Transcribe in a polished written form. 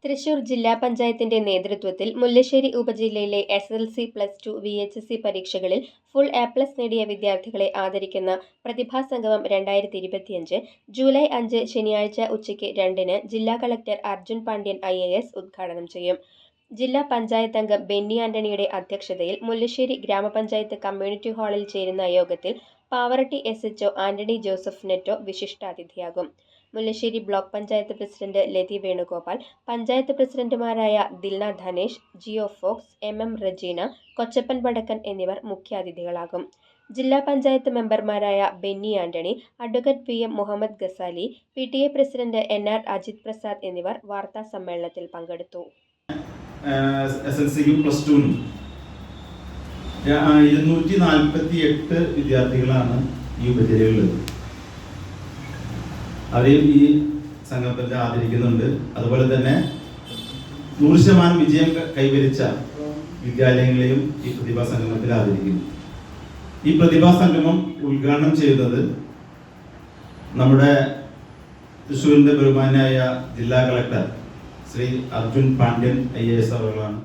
തൃശൂർ ജില്ലാ പഞ്ചായത്തിന്റെ നേതൃത്വത്തിൽ മുല്ലശ്ശേരി ഉപജില്ലയിലെ SSLC+2 VHSC പരീക്ഷകളിൽ ഫുൾ A+ നേടിയ വിദ്യാർത്ഥികളെ ആദരിക്കുന്ന പ്രതിഭാസംഗമം 2025 ജൂലൈ 5 ശനിയാഴ്ച ഉച്ചയ്ക്ക് 2-ന് ജില്ലാ കളക്ടർ അർജുൻ പാണ്ഡ്യൻ IAS ഉദ്ഘാടനം ചെയ്യും. ജില്ലാ പഞ്ചായത്ത് അംഗം ബെന്നി ആന്റണിയുടെ അധ്യക്ഷതയിൽ മുല്ലശ്ശേരി ഗ്രാമപഞ്ചായത്ത് കമ്മ്യൂണിറ്റി ഹാളിൽ ചേരുന്ന യോഗത്തിൽ പാവറട്ടി SHO ആന്റണി ജോസഫ് നെറ്റോ വിശിഷ്ടാതിഥിയാകും. മുല്ലശ്ശേരി ബ്ലോക്ക് പഞ്ചായത്ത് പ്രസിഡന്റ് ലതി വേണുഗോപാൽ, പഞ്ചായത്ത് പ്രസിഡന്റുമാരായ ദിൽന ധനേഷ്, ജിയോ ഫോക്സ്, MM റജീന, കൊച്ചപ്പൻ വടക്കൻ എന്നിവർ മുഖ്യാതിഥികളാകും. ജില്ലാ പഞ്ചായത്ത് മെമ്പർമാരായ Benny Antony, advocate PM Muhammad Ghazali, PTA president NR Ajith Prasad എന്നിവർ വാർത്താ സമ്മേളനത്തിൽ പങ്കെടുത്തു. SSLC+2 248 വിദ്യാർത്ഥികളാണ് ഈ ഉപജില്ലയിലുള്ളത്. അവരെയും ഈ സംഗമത്തിൽ ആദരിക്കുന്നുണ്ട്. അതുപോലെ തന്നെ 100% വിജയം കൈവരിച്ച വിദ്യാലയങ്ങളെയും ഈ പ്രതിഭാ സംഗമത്തിൽ ആദരിക്കുന്നു. ഈ പ്രതിഭാ സംഗമം ഉദ്ഘാടനം ചെയ്യുന്നത് നമ്മുടെ തൃശ്ശൂരിന്റെ ബഹുമാനായ ജില്ലാ കളക്ടർ ശ്രീ അർജുൻ പാണ്ഡ്യൻ IAS അവர்களാണ്.